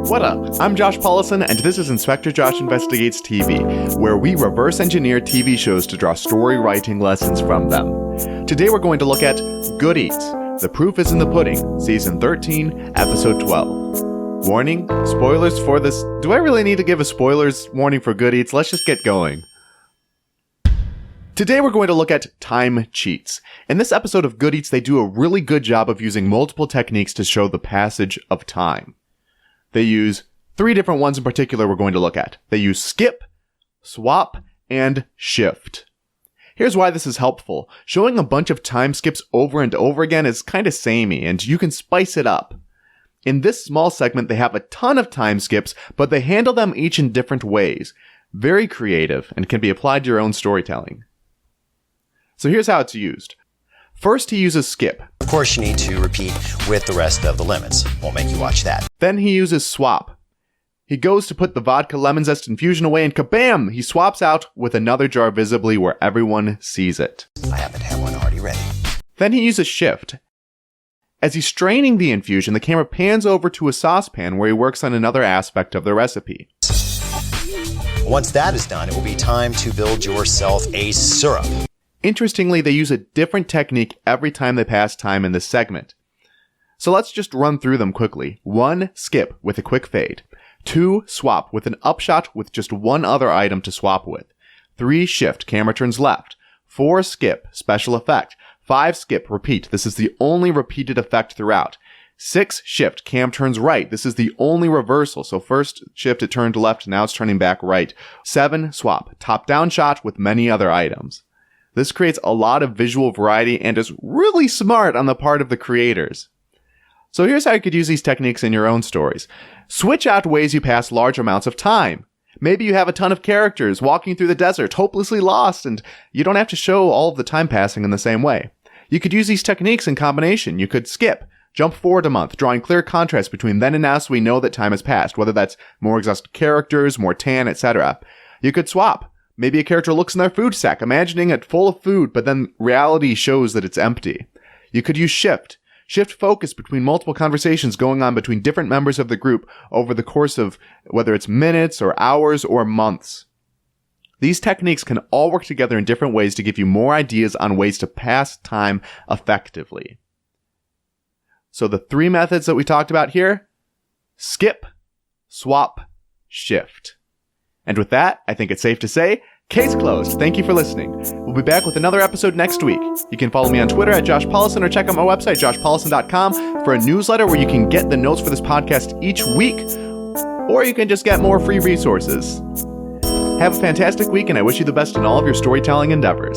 What up? I'm Josh Paulison, and this is Inspector Josh Investigates TV, where we reverse engineer TV shows to draw story writing lessons from them. Today we're going to look at Good Eats, The Proof is in the Pudding, Season 13, Episode 12. Warning, spoilers for this. Do I really need to give a spoilers warning for Good Eats? Let's just get going. Today we're going to look at time cheats. In this episode of Good Eats, they do a really good job of using multiple techniques to show the passage of time. They use 3 different ones in particular we're going to look at. They use skip, swap, and shift. Here's why this is helpful. Showing a bunch of time skips over and over again is kind of samey, and you can spice it up. In this small segment, they have a ton of time skips, but they handle them each in different ways. Very creative, and can be applied to your own storytelling. So here's how it's used. First, he uses skip. Of course, you need to repeat with the rest of the limits. Won't make you watch that. Then he uses swap. He goes to put the vodka lemon zest infusion away and kabam! He swaps out with another jar visibly where everyone sees it. I happen to have one already ready. Then he uses shift. As he's straining the infusion, the camera pans over to a saucepan where he works on another aspect of the recipe. Once that is done, it will be time to build yourself a syrup. Interestingly, they use a different technique every time they pass time in this segment. So let's just run through them quickly. 1, skip with a quick fade. 2, swap with an upshot with just one other item to swap with. 3, shift, camera turns left. 4, skip, special effect. 5, skip, repeat. This is the only repeated effect throughout. 6, shift, cam turns right. This is the only reversal. So first shift, it turned left, now it's turning back right. 7, swap, top-down shot with many other items. This creates a lot of visual variety and is really smart on the part of the creators. So here's how you could use these techniques in your own stories. Switch out ways you pass large amounts of time. Maybe you have a ton of characters walking through the desert, hopelessly lost, and you don't have to show all of the time passing in the same way. You could use these techniques in combination. You could skip, jump forward a month, drawing clear contrast between then and now so we know that time has passed, whether that's more exhausted characters, more tan, etc. You could swap. Maybe a character looks in their food sack, imagining it full of food, but then reality shows that it's empty. You could use shift. Shift focus between multiple conversations going on between different members of the group over the course of whether it's minutes or hours or months. These techniques can all work together in different ways to give you more ideas on ways to pass time effectively. So the 3 methods that we talked about here: skip, swap, shift. And with that, I think it's safe to say, case closed. Thank you for listening. We'll be back with another episode next week. You can follow me on Twitter at Josh Paulison or check out my website, joshpaulison.com, for a newsletter where you can get the notes for this podcast each week, or you can just get more free resources. Have a fantastic week, and I wish you the best in all of your storytelling endeavors.